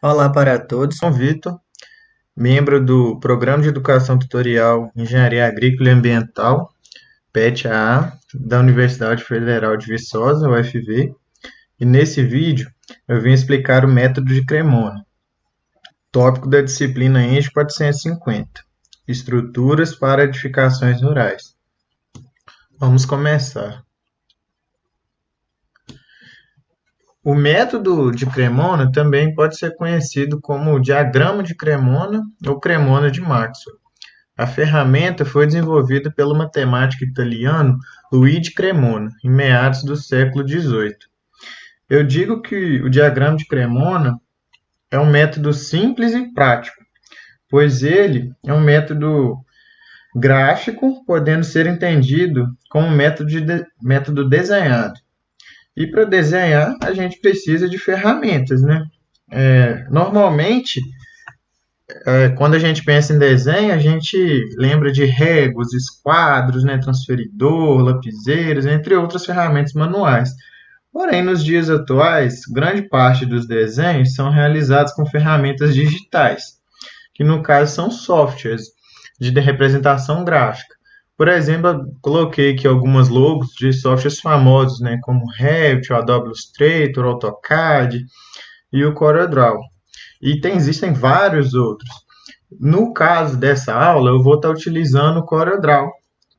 Olá para todos, sou Vitor, membro do Programa de Educação Tutorial Engenharia Agrícola e Ambiental, PET-AA, da Universidade Federal de Viçosa, UFV, e nesse vídeo eu vim explicar o método de Cremona, tópico da disciplina ENGE 450, Estruturas para Edificações Rurais. Vamos começar. O método de Cremona também pode ser conhecido como diagrama de Cremona ou Cremona de Maxwell. A ferramenta foi desenvolvida pelo matemático italiano Luigi Cremona, em meados do século XVIII. Eu digo que o diagrama de Cremona é um método simples e prático, pois ele é um método gráfico, podendo ser entendido como método desenhado. E para desenhar, a gente precisa de ferramentas, né? Normalmente, quando a gente pensa em desenho, a gente lembra de réguas, esquadros, né, transferidor, lapiseiros, entre outras ferramentas manuais. Porém, nos dias atuais, grande parte dos desenhos são realizados com ferramentas digitais, que no caso são softwares de representação gráfica. Por exemplo, eu coloquei aqui algumas logos de softwares famosos, né, como Revit, Adobe Illustrator, AutoCAD e o CorelDRAW. E existem vários outros. No caso dessa aula, eu vou estar utilizando o CorelDRAW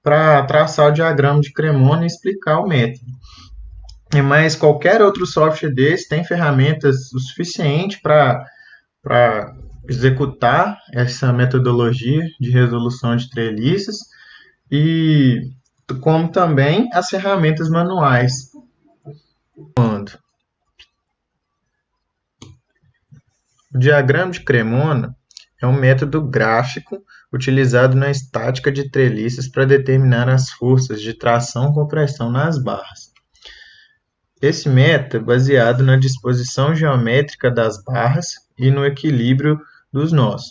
para traçar o diagrama de Cremona e explicar o método. Mas qualquer outro software desse tem ferramentas o suficiente para executar essa metodologia de resolução de treliças e como também as ferramentas manuais. O diagrama de Cremona é um método gráfico utilizado na estática de treliças para determinar as forças de tração e compressão nas barras. Esse método é baseado na disposição geométrica das barras e no equilíbrio dos nós.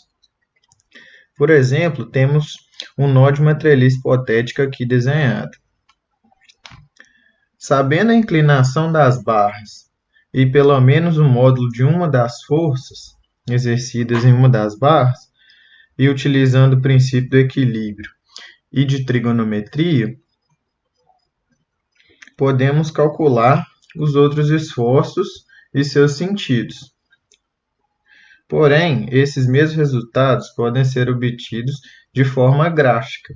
Por exemplo, temos um nó de uma treliça hipotética aqui desenhado. Sabendo a inclinação das barras e pelo menos o módulo de uma das forças exercidas em uma das barras, e utilizando o princípio do equilíbrio e de trigonometria, podemos calcular os outros esforços e seus sentidos. Porém, esses mesmos resultados podem ser obtidos de forma gráfica.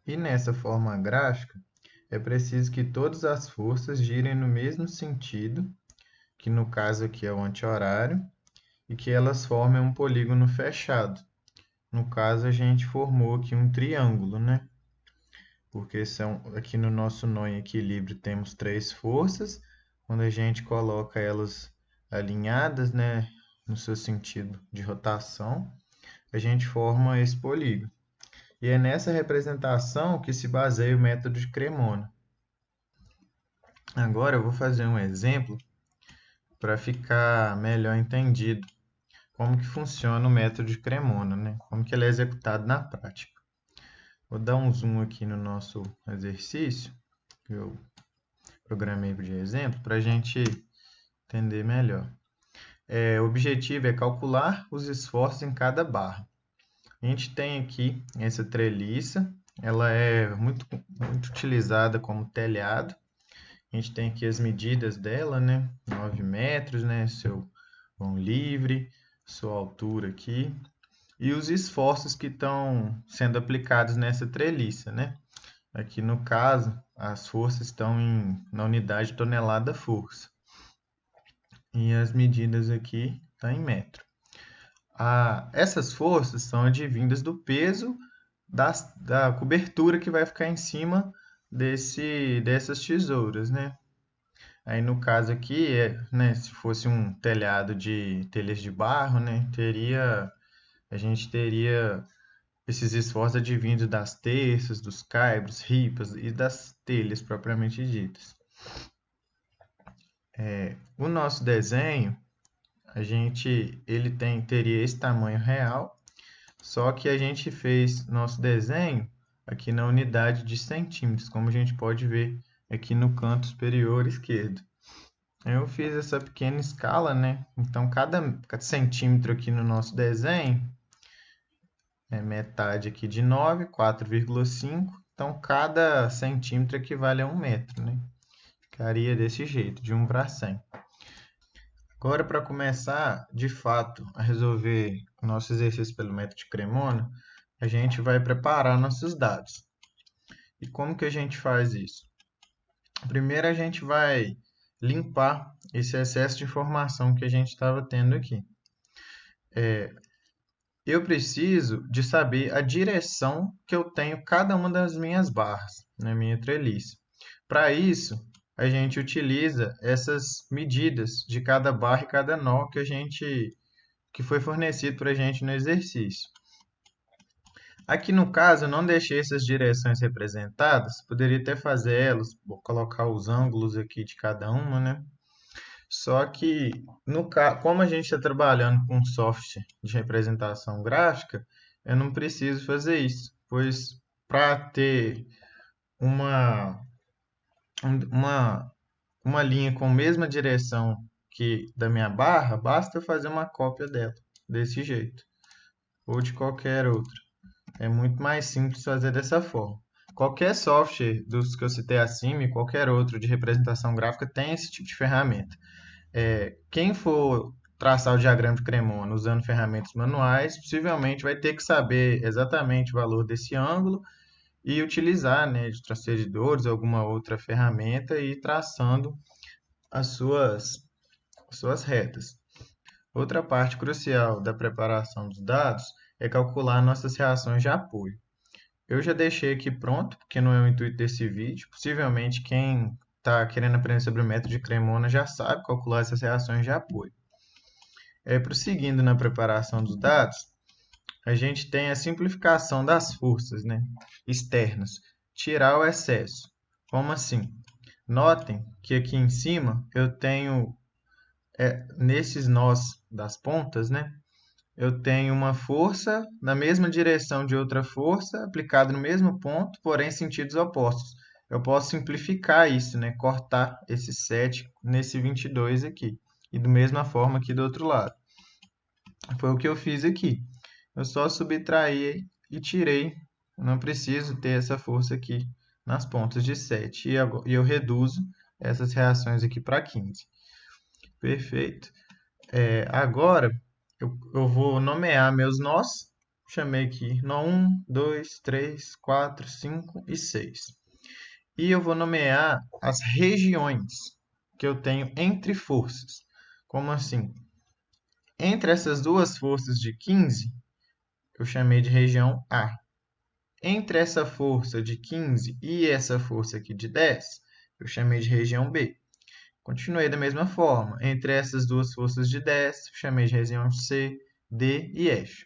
E nessa forma gráfica, é preciso que todas as forças girem no mesmo sentido, que no caso aqui é o anti-horário, e que elas formem um polígono fechado. No caso, a gente formou aqui um triângulo, né? Porque aqui no nosso nó em equilíbrio temos três forças. Quando a gente coloca elas alinhadas, né, no seu sentido de rotação, a gente forma esse polígono. E é nessa representação que se baseia o método de Cremona. Agora eu vou fazer um exemplo para ficar melhor entendido como que funciona o método de Cremona, né? Como que ele é executado na prática. Vou dar um zoom aqui no nosso exercício, que eu programei de exemplo, para a gente entender melhor. O objetivo é calcular os esforços em cada barra. A gente tem aqui essa treliça, ela é muito utilizada como telhado. A gente tem aqui as medidas dela, né? 9 metros, né? Seu vão livre, sua altura aqui. E os esforços que estão sendo aplicados nessa treliça, né? Aqui no caso, as forças estão na unidade tonelada força. E as medidas aqui estão em metro. Essas forças são advindas do peso da cobertura que vai ficar em cima dessas tesouras, né? Aí no caso aqui, né, se fosse um telhado de telhas de barro, né, a gente teria esses esforços advindos das terças, dos caibros, ripas e das telhas propriamente ditas. O nosso desenho, ele teria esse tamanho real, só que a gente fez nosso desenho aqui na unidade de centímetros, como a gente pode ver aqui no canto superior esquerdo. Eu fiz essa pequena escala, né? Então, cada centímetro aqui no nosso desenho é metade aqui de 9, 4,5. Então, cada centímetro equivale a 1 metro, né? Ficaria desse jeito, de 1 para 100. Agora, para começar, de fato, a resolver o nosso exercício pelo método de Cremona, a gente vai preparar nossos dados. E como que a gente faz isso? Primeiro, a gente vai limpar esse excesso de informação que a gente estava tendo aqui. Eu preciso de saber a direção que eu tenho cada uma das minhas barras na minha treliça. Para isso, a gente utiliza essas medidas de cada barra e cada nó que foi fornecido para a gente no exercício. Aqui no caso, eu não deixei essas direções representadas, poderia até fazer elas, vou colocar os ângulos aqui de cada uma, né? Só que, como a gente está trabalhando com software de representação gráfica, eu não preciso fazer isso, pois para ter uma, uma, uma linha com a mesma direção que da minha barra, basta eu fazer uma cópia dela, desse jeito, ou de qualquer outra. É muito mais simples fazer dessa forma. Qualquer software dos que eu citei acima e qualquer outro de representação gráfica tem esse tipo de ferramenta. Quem for traçar o diagrama de Cremona usando ferramentas manuais, possivelmente vai ter que saber exatamente o valor desse ângulo e utilizar, né, de transferidores ou alguma outra ferramenta e ir traçando as suas retas. Outra parte crucial da preparação dos dados é calcular nossas reações de apoio. Eu já deixei aqui pronto, porque não é o intuito desse vídeo. Possivelmente quem está querendo aprender sobre o método de Cremona já sabe calcular essas reações de apoio. Prosseguindo na preparação dos dados, a gente tem a simplificação das forças, né, externas. Tirar o excesso. Como assim? Notem que aqui em cima eu tenho, nesses nós das pontas, né, eu tenho uma força na mesma direção de outra força aplicada no mesmo ponto, porém em sentidos opostos. Eu posso simplificar isso, né? Cortar esse 7 nesse 22 aqui. E da mesma forma aqui do outro lado. Foi o que eu fiz aqui. Eu só subtraí e tirei. Eu não preciso ter essa força aqui nas pontas de 7. E eu reduzo essas reações aqui para 15. Perfeito. Agora, eu vou nomear meus nós. Chamei aqui nó 1, 2, 3, 4, 5 e 6. E eu vou nomear as regiões que eu tenho entre forças. Como assim? Entre essas duas forças de 15, eu chamei de região A. Entre essa força de 15 e essa força aqui de 10, eu chamei de região B. Continuei da mesma forma. Entre essas duas forças de 10, chamei de região C, D e F.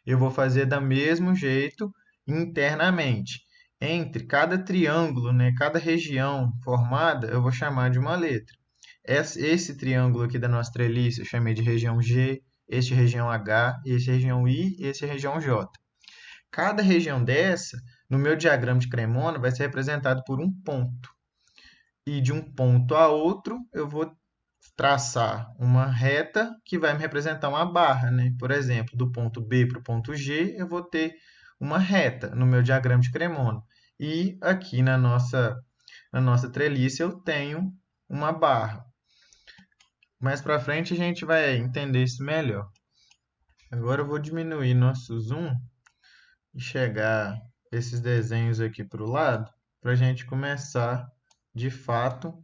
Eu vou fazer do mesmo jeito internamente. Entre cada triângulo, né, cada região formada, eu vou chamar de uma letra. Esse triângulo aqui da nossa treliça eu chamei de região G, este região H, esse região I e esse região J. Cada região dessa, no meu diagrama de Cremona, vai ser representado por um ponto. E de um ponto a outro, eu vou traçar uma reta que vai me representar uma barra, né? Por exemplo, do ponto B para o ponto G, eu vou ter uma reta no meu diagrama de Cremona. E aqui na nossa treliça eu tenho uma barra. Mais para frente a gente vai entender isso melhor. Agora eu vou diminuir nosso zoom e chegar esses desenhos aqui para o lado, para a gente começar, de fato,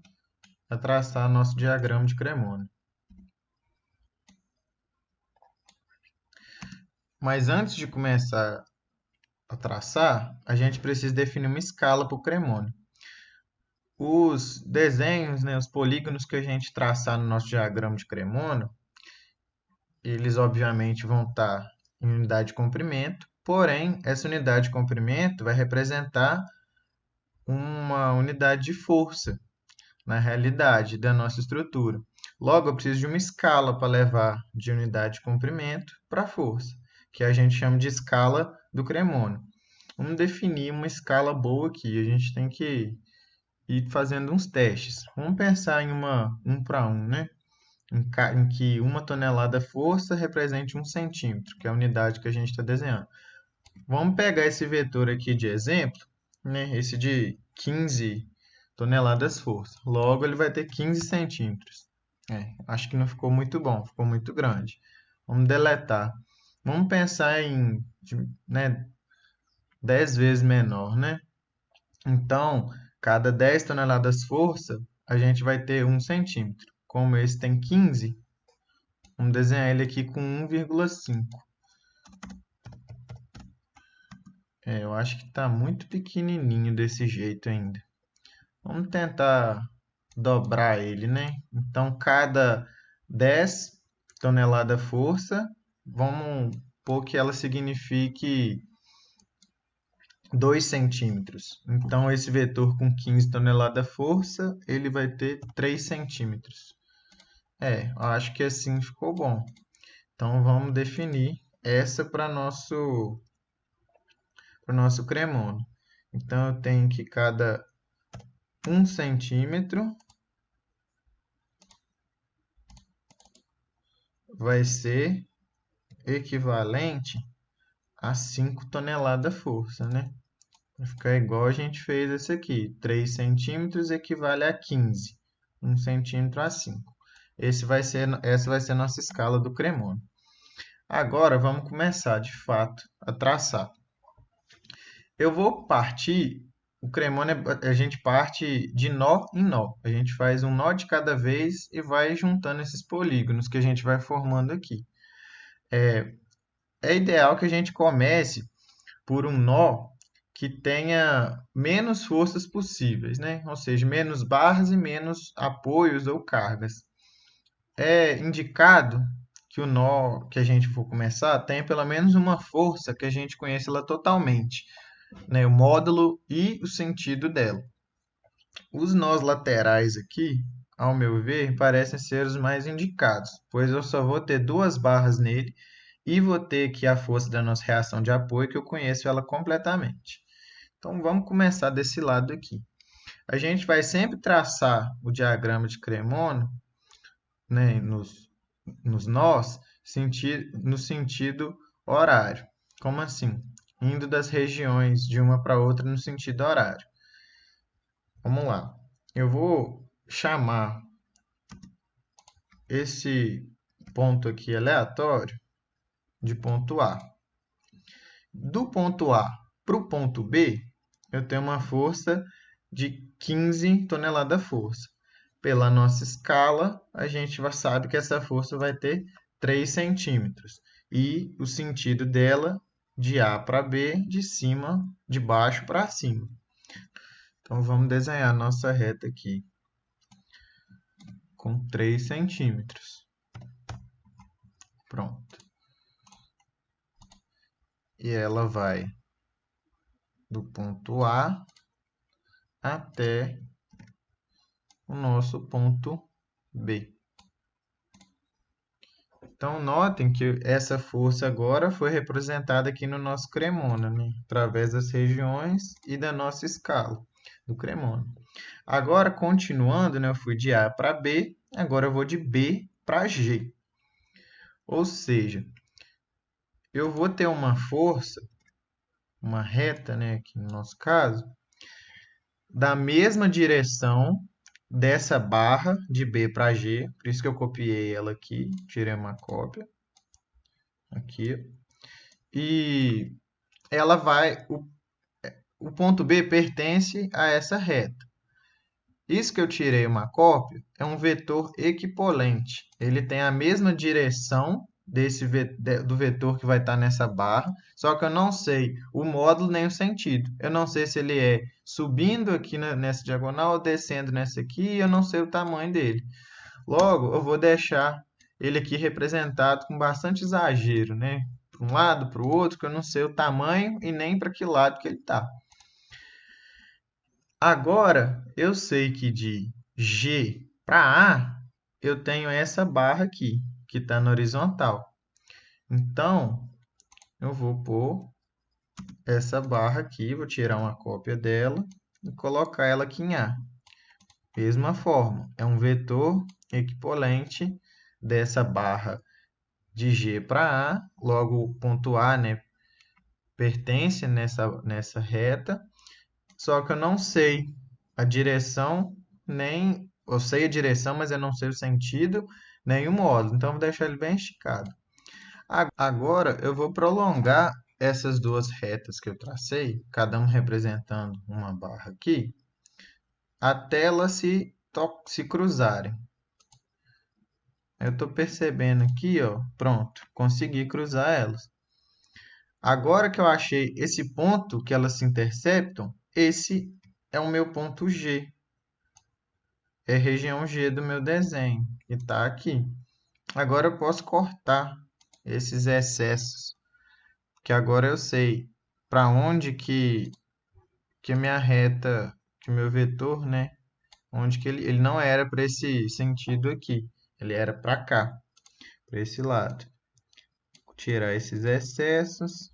a traçar nosso diagrama de Cremona. Mas antes de começar a traçar, a gente precisa definir uma escala para o Cremona. Os desenhos, né, os polígonos que a gente traçar no nosso diagrama de Cremona, eles obviamente vão estar em unidade de comprimento, porém, essa unidade de comprimento vai representar uma unidade de força, na realidade, da nossa estrutura. Logo, eu preciso de uma escala para levar de unidade de comprimento para força, que a gente chama de escala do Cremona. Vamos definir uma escala boa aqui. A gente tem que e fazendo uns testes. Vamos pensar em uma 1 para 1, né? Em que uma tonelada força represente 1 centímetro, que é a unidade que a gente está desenhando. Vamos pegar esse vetor aqui de exemplo, né? Esse de 15 toneladas força. Logo, ele vai ter 15 centímetros. Acho que não ficou muito bom, ficou muito grande. Vamos deletar. Vamos pensar em, né, 10 vezes menor, né? Então, cada 10 toneladas força, a gente vai ter 1 centímetro. Como esse tem 15, vamos desenhar ele aqui com 1,5. Eu acho que está muito pequenininho desse jeito ainda. Vamos tentar dobrar ele, né? Então, cada 10 toneladas força, vamos pôr que ela signifique 2 centímetros. Então, esse vetor com 15 toneladas força, ele vai ter 3 centímetros. Eu acho que assim ficou bom. Então, vamos definir essa para o nosso cremono. Então, eu tenho que cada 1 centímetro vai ser equivalente a 5 toneladas força, né? Vai ficar igual a gente fez esse aqui. 3 centímetros equivale a 15. 1 centímetro a 5. Essa vai ser a nossa escala do cremono. Agora, vamos começar, de fato, a traçar. Eu vou partir, o cremono, a gente parte de nó em nó. A gente faz um nó de cada vez e vai juntando esses polígonos que a gente vai formando aqui. É ideal que a gente comece por um nó que tenha menos forças possíveis, né? Ou seja, menos barras e menos apoios ou cargas. É indicado que o nó que a gente for começar tenha pelo menos uma força que a gente conheça ela totalmente, né? O módulo e o sentido dela. Os nós laterais aqui, ao meu ver, parecem ser os mais indicados, pois eu só vou ter 2 barras nele e vou ter aqui a força da nossa reação de apoio, que eu conheço ela completamente. Então, vamos começar desse lado aqui. A gente vai sempre traçar o diagrama de Cremono, né, nos nós, no sentido horário. Como assim? Indo das regiões de uma para outra no sentido horário. Vamos lá. Eu vou chamar esse ponto aqui aleatório de ponto A. Do ponto A para o ponto B, eu tenho uma força de 15 toneladas força. Pela nossa escala, a gente já sabe que essa força vai ter 3 centímetros. E o sentido dela, de A para B, de baixo para cima. Então, vamos desenhar a nossa reta aqui com 3 centímetros. Pronto. E ela vai do ponto A até o nosso ponto B. Então, notem que essa força agora foi representada aqui no nosso cremono, né? Através das regiões e da nossa escala do cremono. Agora, continuando, né? Eu fui de A para B, agora eu vou de B para G. Ou seja, eu vou ter uma força, uma reta, né? Aqui no nosso caso, da mesma direção dessa barra de B para G, por isso que eu copiei ela aqui, tirei uma cópia aqui, e ela vai, o ponto B pertence a essa reta. Isso que eu tirei uma cópia é um vetor equipolente. Ele tem a mesma direção do vetor que vai estar nessa barra, só que eu não sei o módulo nem o sentido. Eu não sei se ele é subindo aqui nessa diagonal ou descendo nessa aqui, e eu não sei o tamanho dele. Logo, eu vou deixar ele aqui representado com bastante exagero, né? Para um lado, para o outro, que eu não sei o tamanho e nem para que lado que ele está. Agora, eu sei que de G para A, eu tenho essa barra aqui, que está na horizontal. Então, eu vou pôr essa barra aqui, vou tirar uma cópia dela e colocar ela aqui em A. Mesma forma, é um vetor equivalente dessa barra de G para A, logo o ponto A, né, pertence nessa reta, só que eu não sei a direção, nem eu sei a direção, mas eu não sei o sentido, nem o módulo, então eu vou deixar ele bem esticado. Agora eu vou prolongar essas duas retas que eu tracei, cada uma representando uma barra aqui, até elas se cruzarem. Eu estou percebendo aqui, ó, pronto, consegui cruzar elas. Agora que eu achei esse ponto que elas se interceptam, esse é o meu ponto G. É a região G do meu desenho, que está aqui. Agora eu posso cortar esses excessos, que agora eu sei para onde que a minha reta, que o meu vetor, né, onde que ele não era para esse sentido aqui, ele era para cá, para esse lado. Vou tirar esses excessos.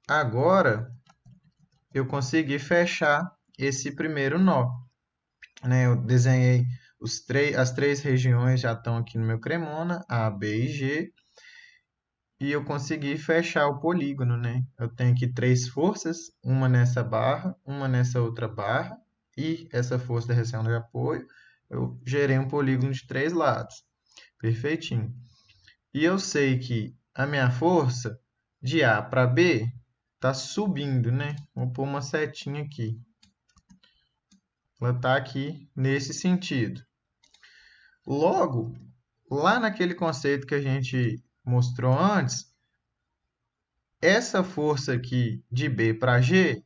Agora eu consegui fechar esse primeiro nó, né? Eu desenhei as três regiões já estão aqui no meu Cremona, A, B e G, e eu consegui fechar o polígono, né? Eu tenho aqui três forças, uma nessa barra, uma nessa outra barra, e essa força da reação de apoio, eu gerei um polígono de três lados, perfeitinho. E eu sei que a minha força de A para B está subindo, né? Vou pôr uma setinha aqui. Ela está aqui nesse sentido. Logo, lá naquele conceito que a gente mostrou antes, essa força aqui de B para G,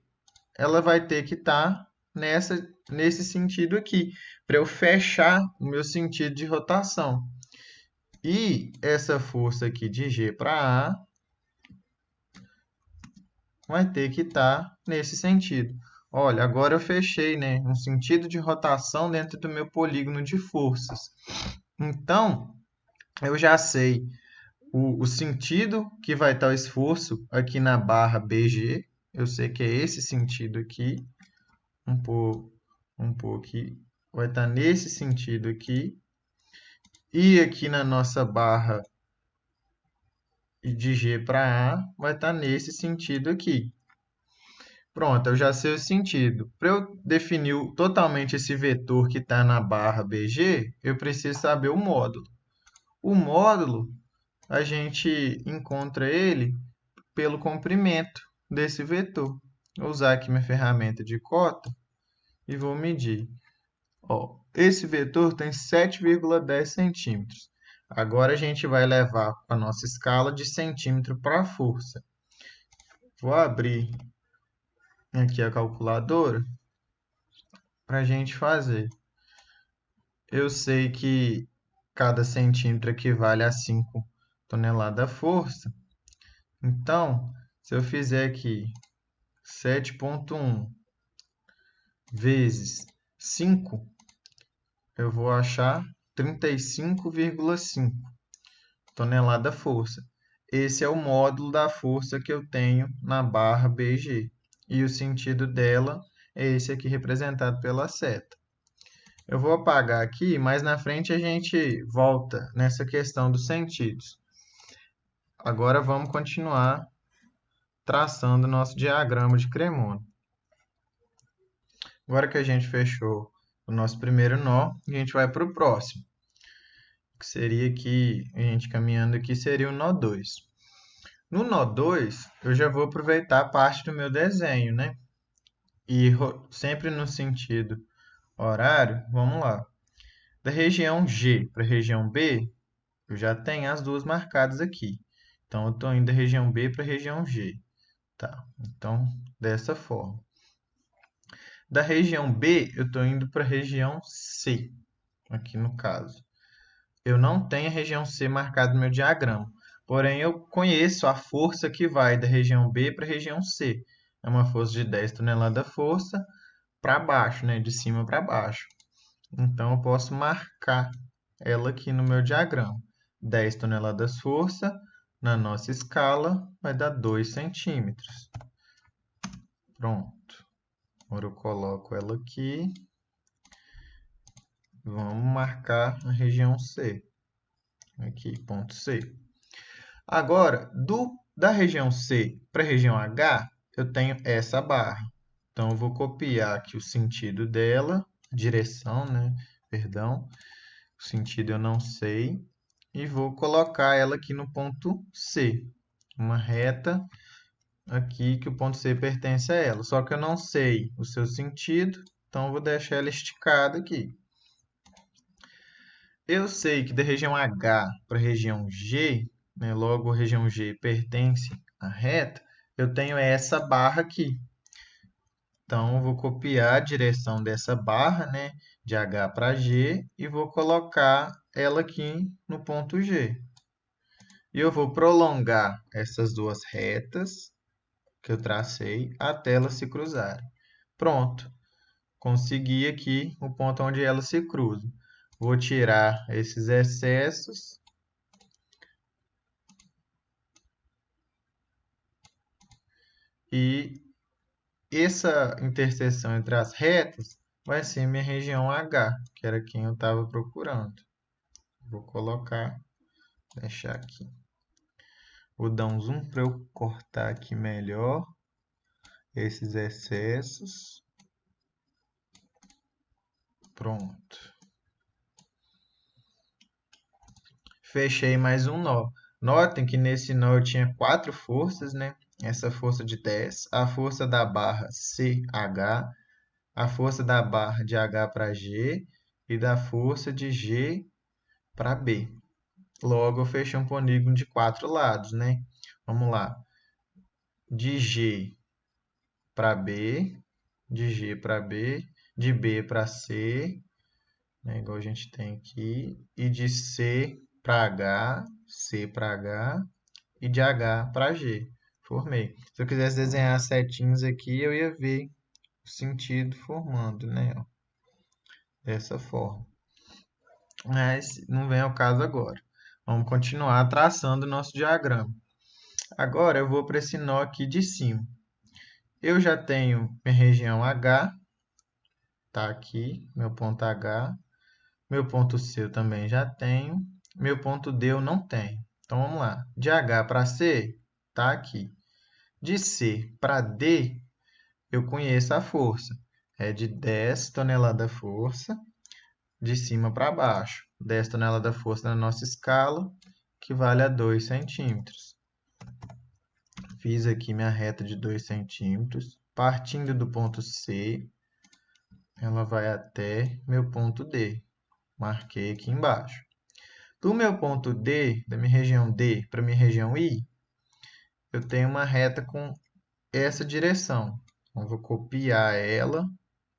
ela vai ter que estar nesse sentido aqui, para eu fechar o meu sentido de rotação. E essa força aqui de G para A vai ter que estar nesse sentido. Olha, agora eu fechei, né, um sentido de rotação dentro do meu polígono de forças. Então, eu já sei o sentido que vai estar o esforço aqui na barra BG. Eu sei que é esse sentido aqui. Um pouco aqui. Vai estar nesse sentido aqui. E aqui na nossa barra de G para A, vai estar nesse sentido aqui. Pronto, eu já sei o sentido. Para eu definir totalmente esse vetor que está na barra BG, eu preciso saber o módulo. O módulo, a gente encontra ele pelo comprimento desse vetor. Vou usar aqui minha ferramenta de cota e vou medir. Ó, esse vetor tem 7,10 centímetros. Agora a gente vai levar a nossa escala de centímetro para a força. Vou abrir aqui a calculadora para a gente fazer. Eu sei que cada centímetro equivale a 5 toneladas força. Então, se eu fizer aqui 7,1 vezes 5, eu vou achar 35,5 tonelada força. Esse é o módulo da força que eu tenho na barra BG. E o sentido dela é esse aqui representado pela seta. Eu vou apagar aqui, mas na frente a gente volta nessa questão dos sentidos. Agora vamos continuar traçando nosso diagrama de Cremona. Agora que a gente fechou o nosso primeiro nó, a gente vai para o próximo, que seria aqui, a gente caminhando aqui, seria o nó 2. No nó 2, eu já vou aproveitar a parte do meu desenho, né? E sempre no sentido horário, vamos lá. Da região G para a região B, eu já tenho as duas marcadas aqui. Então, eu estou indo da região B para a região G. Tá? Então, dessa forma. Da região B, eu estou indo para a região C, aqui no caso. Eu não tenho a região C marcada no meu diagrama, porém eu conheço a força que vai da região B para a região C. É uma força de 10 toneladas força para baixo, né? De cima para baixo. Então, eu posso marcar ela aqui no meu diagrama. 10 toneladas força, na nossa escala, vai dar 2 centímetros. Pronto. Agora eu coloco ela aqui. Vamos marcar a região C. Aqui, ponto C. Agora, da região C para a região H, eu tenho essa barra. Então, eu vou copiar aqui o sentido dela, direção, né? Perdão, o sentido eu não sei. E vou colocar ela aqui no ponto C. Uma reta aqui que o ponto C pertence a ela. Só que eu não sei o seu sentido, então eu vou deixar ela esticada aqui. Eu sei que da região H para a região G, né, logo a região G pertence à reta, eu tenho essa barra aqui. Então, eu vou copiar a direção dessa barra, né, de H para G, e vou colocar ela aqui no ponto G. E eu vou prolongar essas duas retas que eu tracei até elas se cruzarem. Pronto, consegui aqui o ponto onde elas se cruzam. Vou tirar esses excessos. E essa interseção entre as retas vai ser minha região H, que era quem eu estava procurando. Vou colocar, deixar aqui. Vou dar um zoom para eu cortar aqui melhor esses excessos. Pronto. Fechei mais um nó. Notem que nesse nó eu tinha 4 forças, né? Essa força de 10, a força da barra CH, a força da barra de H para G e da força de G para B. Logo, eu fechei um polígono de 4 lados, né? Vamos lá. De G para B, de G para B, de B para C, né? Igual a gente tem aqui, e de C para H, C para H, e de H para G. Formei. Se eu quisesse desenhar setinhos aqui, eu ia ver o sentido formando, né? Dessa forma. Mas não vem ao caso agora. Vamos continuar traçando o nosso diagrama. Agora eu vou para esse nó aqui de cima. Eu já tenho minha região H, tá aqui, meu ponto H. Meu ponto C eu também já tenho. Meu ponto D eu não tenho. Então vamos lá. De H para C, tá aqui. De C para D, eu conheço a força. É de 10 toneladas força, de cima para baixo. 10 toneladas força na nossa escala, que vale a 2 centímetros. Fiz aqui minha reta de 2 centímetros. Partindo do ponto C, ela vai até meu ponto D. Marquei aqui embaixo. Do meu ponto D, da minha região D para minha região I, eu tenho uma reta com essa direção. Então, vou copiar ela,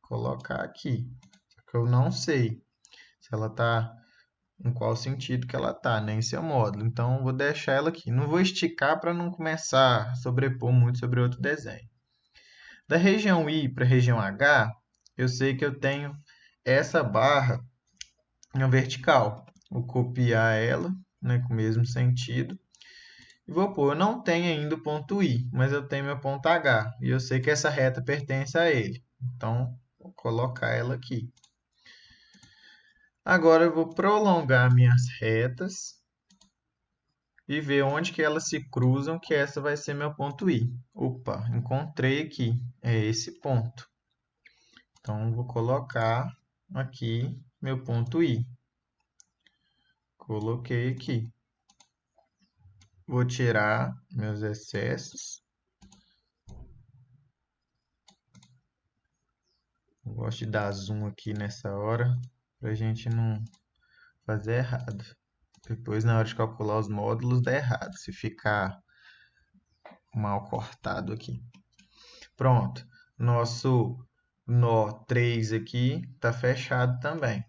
colocar aqui. Só que eu não sei se ela está em qual sentido que ela está, nem seu módulo. Então, vou deixar ela aqui. Não vou esticar para não começar a sobrepor muito sobre outro desenho. Da região I para a região H, eu sei que eu tenho essa barra em vertical. Vou copiar ela, né, com o mesmo sentido. E vou pôr, eu não tenho ainda o ponto I, mas eu tenho meu ponto H. E eu sei que essa reta pertence a ele. Então, vou colocar ela aqui. Agora, eu vou prolongar minhas retas e ver onde que elas se cruzam, que essa vai ser meu ponto I. Opa, encontrei aqui. É esse ponto. Então, vou colocar aqui meu ponto I. Coloquei aqui. Vou tirar meus excessos. Eu gosto de dar zoom aqui nessa hora, para a gente não fazer errado. Depois, na hora de calcular os módulos, dá errado, se ficar mal cortado aqui. Pronto. Nosso nó 3 aqui está fechado também.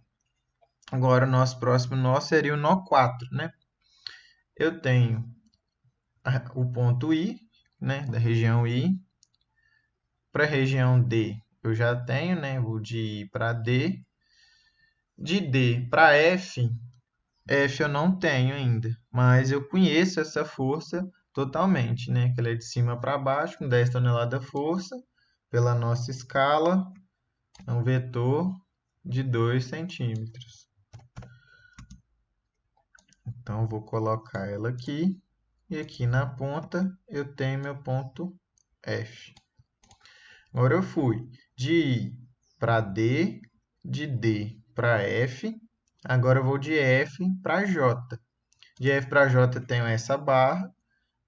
Agora, o nosso próximo nó seria o nó 4, né? Eu tenho o ponto I, né, da região I. Para a região D, eu já tenho, né? Vou de I para D. De D para F, F eu não tenho ainda, mas eu conheço essa força totalmente, né? Que ela é de cima para baixo, com 10 toneladas força, pela nossa escala, é um vetor de 2 centímetros. Então, vou colocar ela aqui. E aqui na ponta, eu tenho meu ponto F. Agora, eu fui de I para D, de D para F. Agora, eu vou de F para J. De F para J, eu tenho essa barra.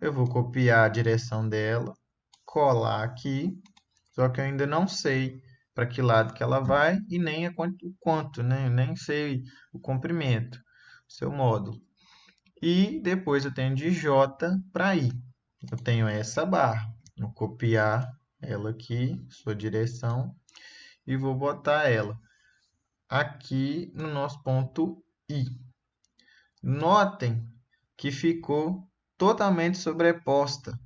Eu vou copiar a direção dela, colar aqui. Só que eu ainda não sei para que lado que ela vai e nem o quanto, né? Eu nem sei o comprimento, o seu módulo. E depois eu tenho de J para I. Eu tenho essa barra. Vou copiar ela aqui, sua direção, e vou botar ela aqui no nosso ponto I. Notem que ficou totalmente sobreposta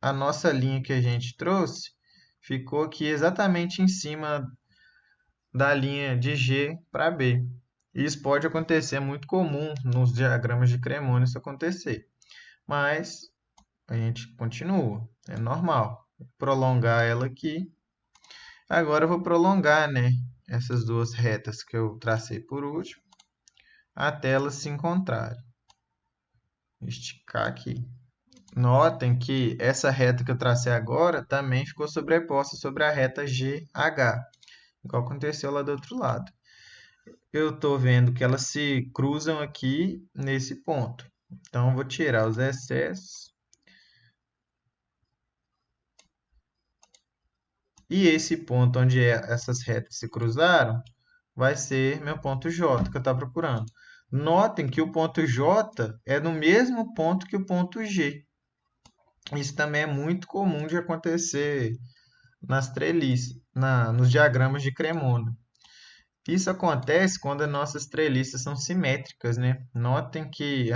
a nossa linha que a gente trouxe, ficou aqui exatamente em cima da linha de G para B. Isso pode acontecer, é muito comum nos diagramas de Cremona isso acontecer. Mas a gente continua, é normal. Vou prolongar ela aqui. Agora eu vou prolongar, né, essas duas retas que eu tracei por último, até elas se encontrarem. Esticar aqui. Notem que essa reta que eu tracei agora também ficou sobreposta sobre a reta GH, igual aconteceu lá do outro lado. Eu estou vendo que elas se cruzam aqui nesse ponto. Então, eu vou tirar os excessos. E esse ponto onde essas retas se cruzaram vai ser meu ponto J que eu estou procurando. Notem que o ponto J é no mesmo ponto que o ponto G. Isso também é muito comum de acontecer nas treliças, nos diagramas de Cremona. Isso acontece quando as nossas treliças são simétricas, né? Notem que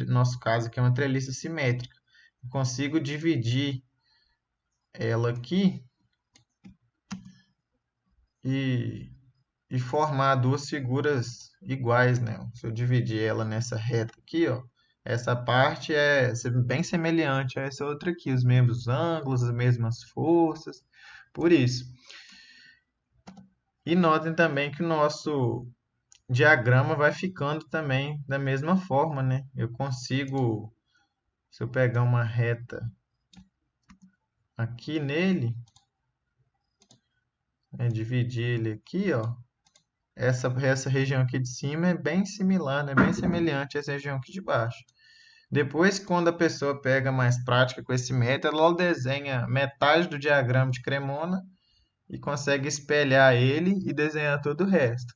nosso caso aqui é uma treliça simétrica. Eu consigo dividir ela aqui e, e formar duas figuras iguais, né? Se eu dividir ela nessa reta aqui, ó, essa parte é bem semelhante a essa outra aqui, os mesmos ângulos, as mesmas forças, por isso. E notem também que o nosso diagrama vai ficando também da mesma forma, né? Eu consigo, se eu pegar uma reta aqui nele, né, dividir ele aqui, ó, essa região aqui de cima é bem similar, né? Bem semelhante a essa região aqui de baixo. Depois, quando a pessoa pega mais prática com esse método, ela desenha metade do diagrama de Cremona e consegue espelhar ele e desenhar todo o resto.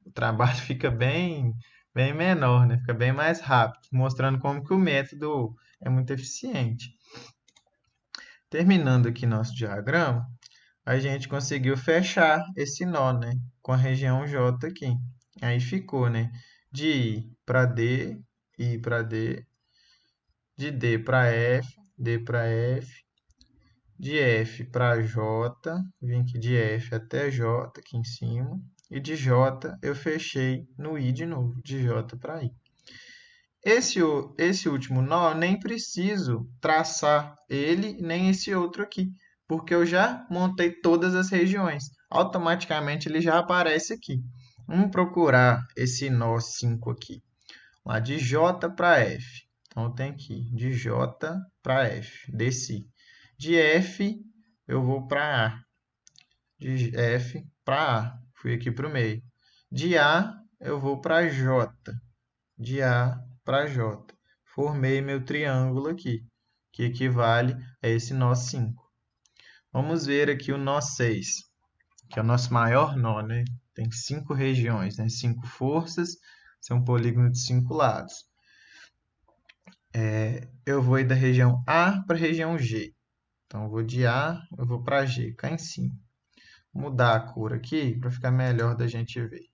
O trabalho fica bem menor, né? Fica bem mais rápido, mostrando como que o método é muito eficiente. Terminando aqui nosso diagrama, a gente conseguiu fechar esse nó, né? Com a região J aqui. Aí ficou, né? De I para D, I para D, de D para F, D para F, de F para J, vim aqui de F até J aqui em cima, e de J eu fechei no I de novo, de J para I. Esse último nó eu nem preciso traçar ele nem esse outro aqui, porque eu já montei todas as regiões. Automaticamente ele já aparece aqui. Vamos procurar esse nó 5 aqui. Lá de J para F. Então tem aqui de J para F. Desci. De F eu vou para A. De F para A. Fui aqui para o meio. De A eu vou para J. De A para J. Formei meu triângulo aqui, que equivale a esse nó 5. Vamos ver aqui o nó 6, que é o nosso maior nó, né? Tem 5 regiões, né? 5 forças, são um polígono de 5 lados. Eu vou ir da região A para a região G. Então, eu vou de A, eu vou para G, cá em cima. Vou mudar a cor aqui para ficar melhor da gente ver.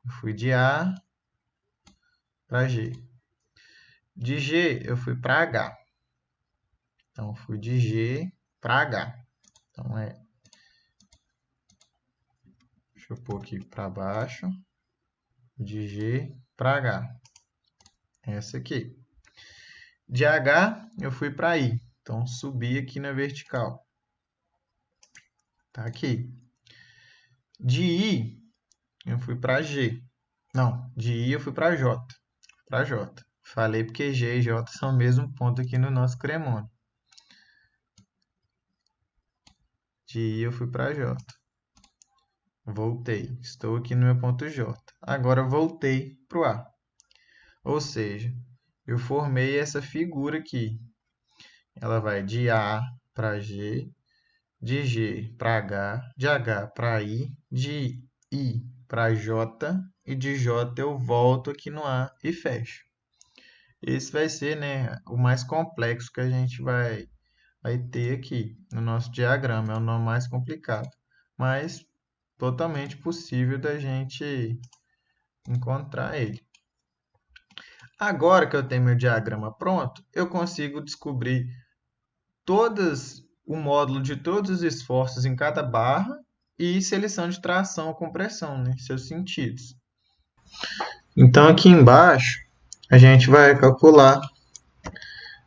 Eu fui de A para G. De G, eu fui para H. Então, eu fui de G para H. Então, deixa eu pôr aqui para baixo. De G para H. Essa aqui. De H, eu fui para I. Então, subi aqui na vertical. Tá aqui. De I, eu fui para G. Não, de I eu fui para J. Para J. Falei porque G e J são o mesmo ponto aqui no nosso Cremona. De I eu fui para J. Voltei. Estou aqui no meu ponto J. Agora voltei para o A. Ou seja, eu formei essa figura aqui. Ela vai de A para G, de G para H, de H para I, de I para J, e de J eu volto aqui no A e fecho. Esse vai ser, né, o mais complexo que a gente vai ter aqui no nosso diagrama. É o nome mais complicado, mas totalmente possível da gente encontrar ele. Agora que eu tenho meu diagrama pronto, eu consigo descobrir o módulo de todos os esforços em cada barra e se eles são de tração ou compressão, né, seus sentidos. Então, aqui embaixo, a gente vai calcular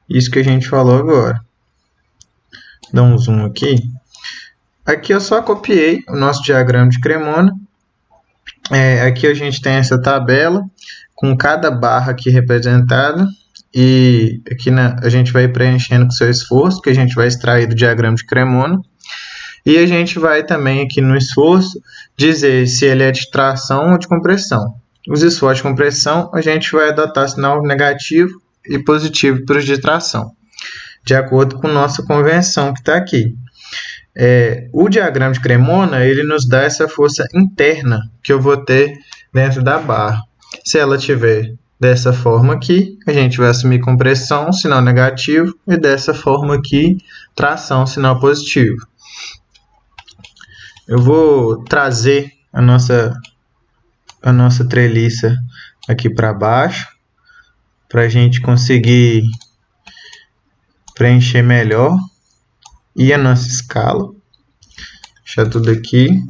isso que a gente falou agora. Dá um zoom aqui. Aqui eu só copiei o nosso diagrama de Cremona. Aqui a gente tem essa tabela com cada barra aqui representada. E aqui a gente vai preenchendo com seu esforço, que a gente vai extrair do diagrama de Cremona. E a gente vai também aqui no esforço dizer se ele é de tração ou de compressão. Os esforços de compressão a gente vai adotar sinal negativo e positivo para os de tração, de acordo com nossa convenção que está aqui. O diagrama de Cremona ele nos dá essa força interna que eu vou ter dentro da barra. Se ela tiver dessa forma aqui, a gente vai assumir compressão, sinal negativo, e dessa forma aqui, tração, sinal positivo. Eu vou trazer a nossa treliça aqui para baixo, para a gente conseguir preencher melhor. E a nossa escala. Deixar tudo aqui.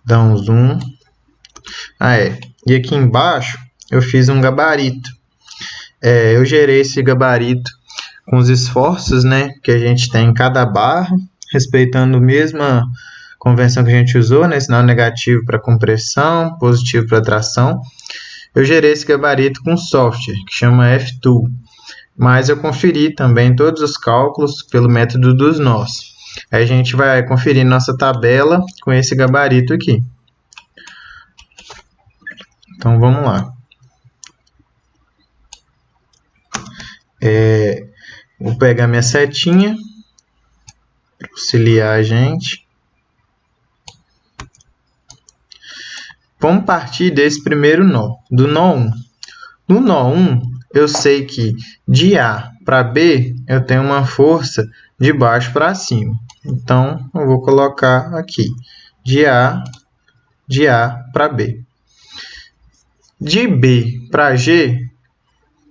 Dar um zoom. E aqui embaixo eu fiz um gabarito. Eu gerei esse gabarito com os esforços, né, que a gente tem em cada barra, respeitando a mesma convenção que a gente usou, né, sinal negativo para compressão, positivo para tração. Eu gerei esse gabarito com software, que chama F-Tool. Mas eu conferi também todos os cálculos pelo método dos nós. Aí a gente vai conferir nossa tabela com esse gabarito aqui. Então vamos lá. Vou pegar minha setinha para auxiliar a gente. Vamos partir desse primeiro nó, do nó 1. No nó 1, eu sei que de A para B eu tenho uma força de baixo para cima. Então, eu vou colocar aqui de A para B. De B para G,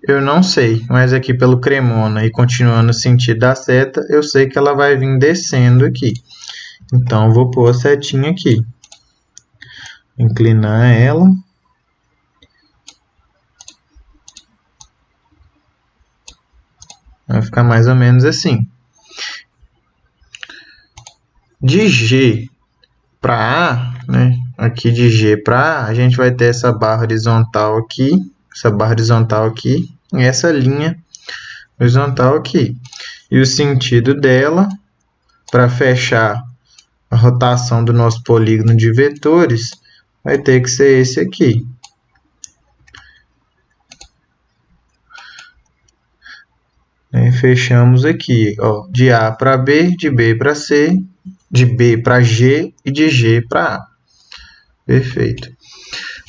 eu não sei, mas aqui pelo Cremona e continuando no sentido da seta, eu sei que ela vai vir descendo aqui. Então, eu vou pôr a setinha aqui. Inclinar ela. Vai ficar mais ou menos assim. De G para A, né? Aqui de G para A, a gente vai ter essa barra horizontal aqui, e essa linha horizontal aqui. E o sentido dela, para fechar a rotação do nosso polígono de vetores, vai ter que ser esse aqui. Fechamos aqui, ó, de A para B, de B para C, de B para G e de G para A. Perfeito.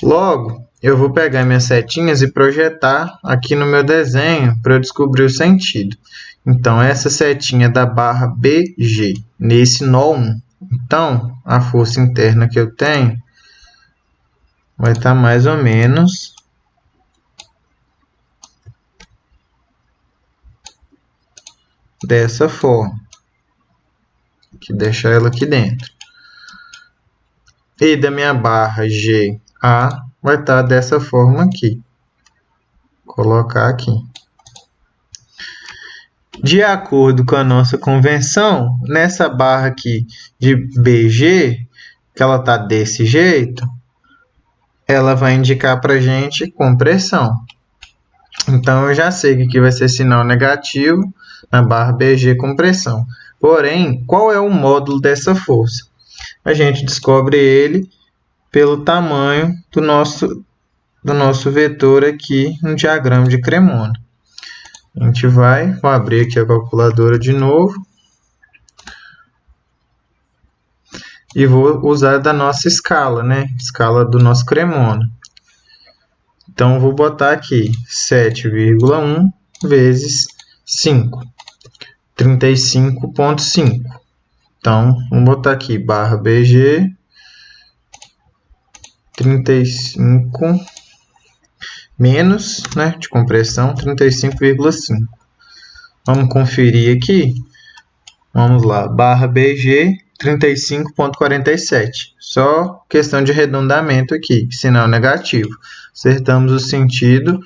Logo, eu vou pegar minhas setinhas e projetar aqui no meu desenho para eu descobrir o sentido. Então, essa setinha da barra BG, nesse nó 1. Então, a força interna que eu tenho vai estar mais ou menos dessa forma. Que deixar ela aqui dentro. E da minha barra GA vai estar dessa forma aqui. Vou colocar aqui. De acordo com a nossa convenção, nessa barra aqui de BG, que ela está desse jeito, ela vai indicar para a gente compressão. Então, eu já sei que aqui vai ser sinal negativo na barra BG compressão. Porém, qual é o módulo dessa força? A gente descobre ele pelo tamanho do nosso vetor aqui no diagrama de Cremona. A gente vou abrir aqui a calculadora de novo. E vou usar da nossa escala, né? Escala do nosso Cremona. Então, vou botar aqui 7,1 vezes 5, 35,5. Então, vamos botar aqui barra BG, 35 menos, né, de compressão, 35,5. Vamos conferir aqui. Vamos lá, barra BG, 35,47. Só questão de arredondamento aqui, sinal negativo. Acertamos o sentido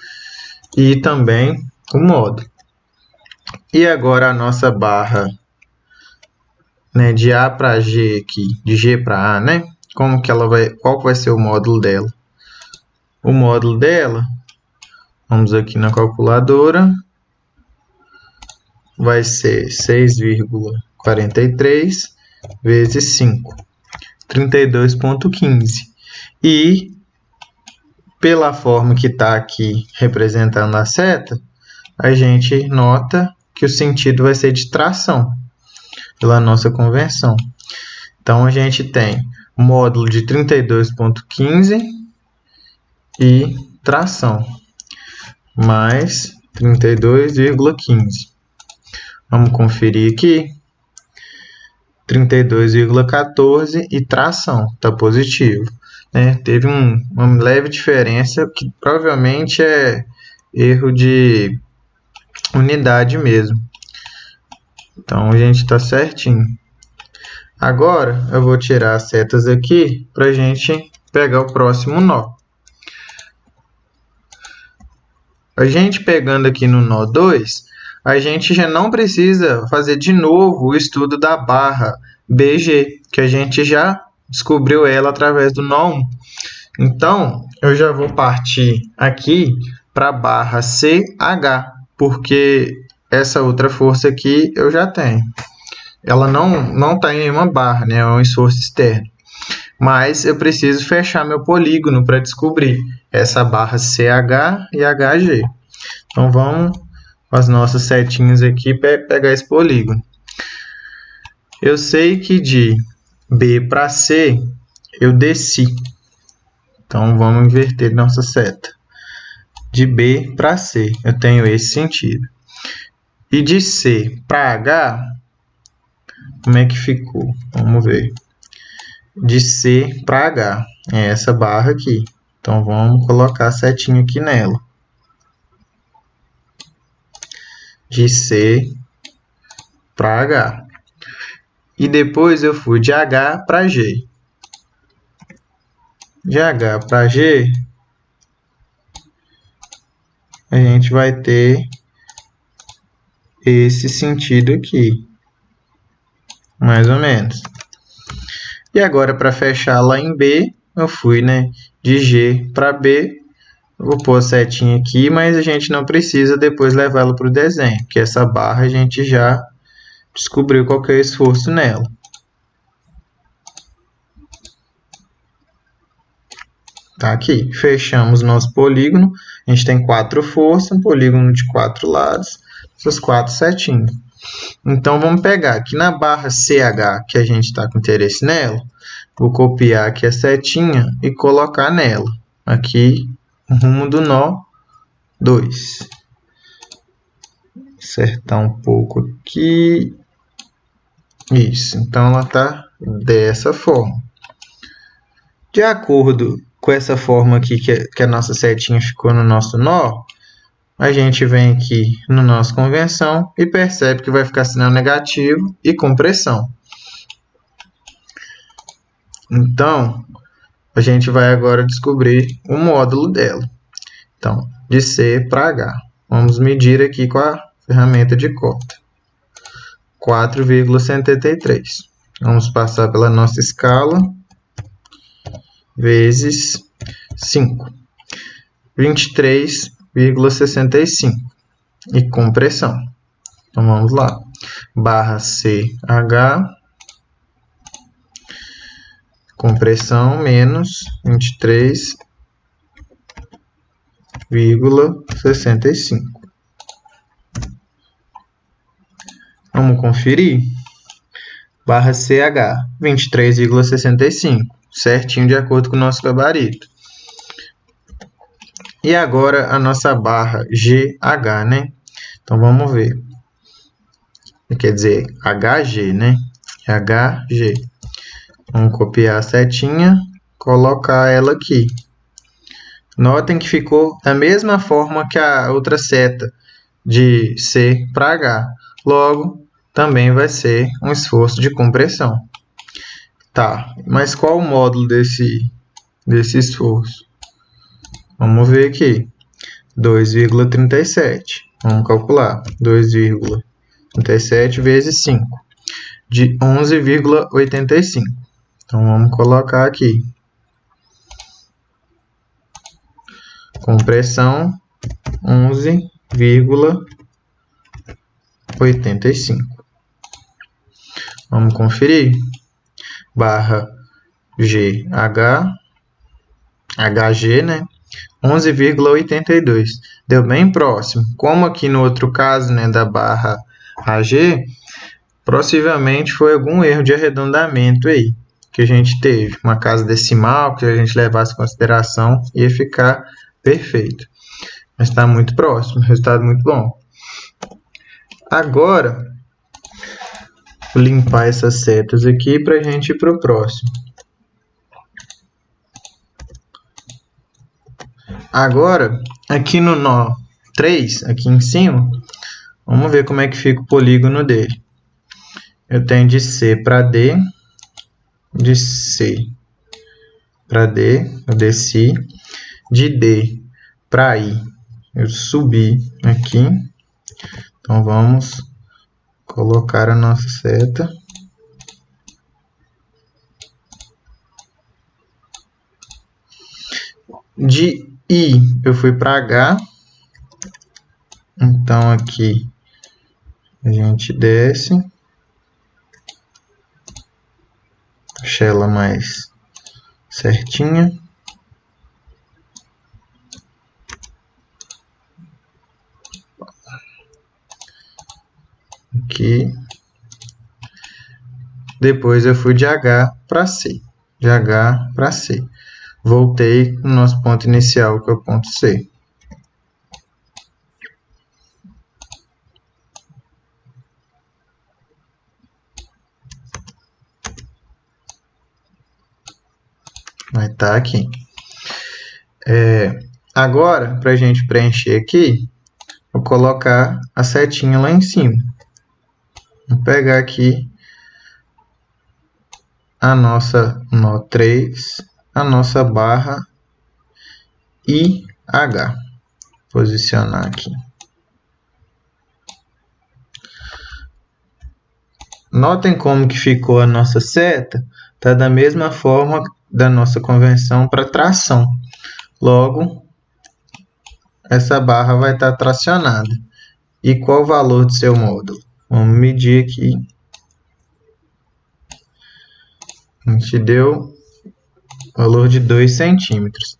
e também o módulo. E agora a nossa barra, né, de A para G aqui, de G para A, né? Como que ela vai, qual vai ser o módulo dela? O módulo dela, vamos aqui na calculadora, vai ser 6,43 vezes 5, 32,15. E pela forma que está aqui representando a seta, a gente nota que o sentido vai ser de tração, pela nossa convenção. Então, a gente tem módulo de 32,15 e tração, mais 32,15. Vamos conferir aqui. 32,14 e tração, está positivo. Né? Teve uma leve diferença, que provavelmente é erro de unidade mesmo. Então, a gente está certinho. Agora, eu vou tirar as setas aqui para a gente pegar o próximo nó. A gente pegando aqui no nó 2, a gente já não precisa fazer de novo o estudo da barra BG, que a gente já descobriu ela através do nó 1. Então, eu já vou partir aqui para a barra CH, porque essa outra força aqui eu já tenho. Ela não está em nenhuma barra, né? É um esforço externo. Mas eu preciso fechar meu polígono para descobrir essa barra CH e HG. Então, vamos com as nossas setinhas aqui para pegar esse polígono. Eu sei que de B para C eu desci. Então, vamos inverter nossa seta. De B para C, eu tenho esse sentido. E de C para H, como é que ficou? Vamos ver. De C para H, é essa barra aqui. Então, vamos colocar a setinha aqui nela. De C para H. E depois eu fui de H para G. De H para G, a gente vai ter esse sentido aqui, mais ou menos. E agora, para fechar lá em B, eu fui, né, de G para B. Eu vou pôr a setinha aqui, mas a gente não precisa depois levá-la para o desenho, porque essa barra a gente já descobriu qual que é o esforço nela. Tá aqui, fechamos nosso polígono. A gente tem 4 forças, um polígono de 4 lados, essas 4 setinhas. Então, vamos pegar aqui na barra CH, que a gente está com interesse nela, vou copiar aqui a setinha e colocar nela, aqui, no rumo do nó 2. Acertar um pouco aqui. Isso, então ela está dessa forma. De acordo com essa forma aqui que a nossa setinha ficou no nosso nó, a gente vem aqui na nossa convenção e percebe que vai ficar sinal negativo e compressão. Então, a gente vai agora descobrir o módulo dela. Então, de C para H. Vamos medir aqui com a ferramenta de cota. 4,73. Vamos passar pela nossa escala, vezes 5. 23,65. E compressão. Então, vamos lá. Barra CH, compressão menos 23,65. Vamos conferir. Barra CH, 23,65. Certinho de acordo com o nosso gabarito. E agora a nossa barra GH, né? Então, vamos ver. Quer dizer, HG, né? HG. Vamos copiar a setinha, colocar ela aqui. Notem que ficou da mesma forma que a outra seta, de C para H. Logo, também vai ser um esforço de compressão. Tá, mas qual o módulo desse esforço? Vamos ver aqui. 2,37. Vamos calcular. 2,37 vezes 5. De 11,85. Então, vamos colocar aqui. Compressão 11,85. Vamos conferir. Barra GH, HG, né? 11,82. Deu bem próximo. Como aqui no outro caso, né, da barra AG, possivelmente foi algum erro de arredondamento aí que a gente teve. Uma casa decimal que a gente levasse em consideração, ia ficar perfeito. Mas está muito próximo, resultado muito bom. Agora, vou limpar essas setas aqui para a gente ir para o próximo. Agora, aqui no nó 3, aqui em cima, vamos ver como é que fica o polígono dele. Eu tenho de C para D, de C para D, eu desci, de D para I, eu subi aqui. Então, vamos colocar a nossa seta. De I, eu fui para H. Então, aqui, a gente desce. Deixa ela mais certinha. Aqui. Depois eu fui de H para C. De H para C. Voltei no nosso ponto inicial, que é o ponto C. Vai estar aqui. Agora, para a gente preencher aqui, vou colocar a setinha lá em cima. Vou pegar aqui a nossa nó 3, a nossa barra IH. Posicionar aqui. Notem como que ficou a nossa seta. Está da mesma forma da nossa convenção para tração. Logo, essa barra vai estar tracionada. E qual o valor do seu módulo? Vamos medir aqui. A gente deu valor de 2 centímetros.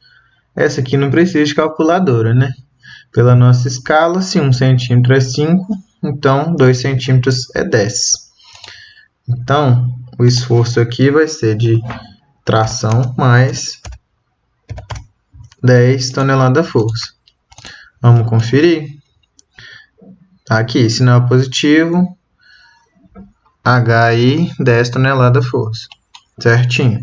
Essa aqui não precisa de calculadora, né? Pela nossa escala, se 1 centímetro é 5, então 2 centímetros é 10. Então, o esforço aqui vai ser de tração mais 10 toneladas-força. Vamos conferir. Aqui, sinal positivo, HI 10 toneladas-força. Certinho.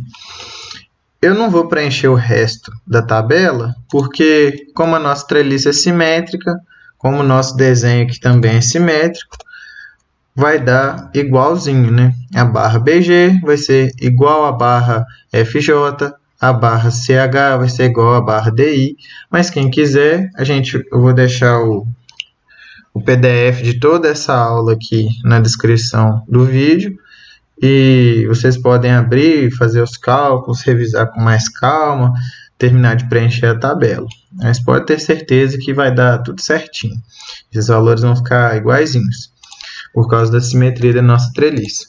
Eu não vou preencher o resto da tabela, porque como a nossa treliça é simétrica, como o nosso desenho aqui também é simétrico, vai dar igualzinho, né? A barra BG vai ser igual à barra FJ, a barra CH vai ser igual à barra DI, mas quem quiser, eu vou deixar o o PDF de toda essa aula aqui na descrição do vídeo e vocês podem abrir, fazer os cálculos, revisar com mais calma, terminar de preencher a tabela. Mas pode ter certeza que vai dar tudo certinho. Esses valores vão ficar iguaizinhos, por causa da simetria da nossa treliça.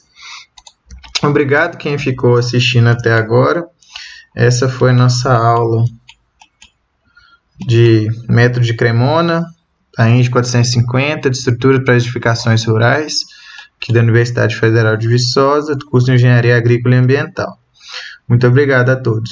Obrigado quem ficou assistindo até agora. Essa foi nossa aula de método de Cremona, a INGE 450, de estrutura para edificações rurais, aqui da Universidade Federal de Viçosa, do curso de Engenharia Agrícola e Ambiental. Muito obrigado a todos.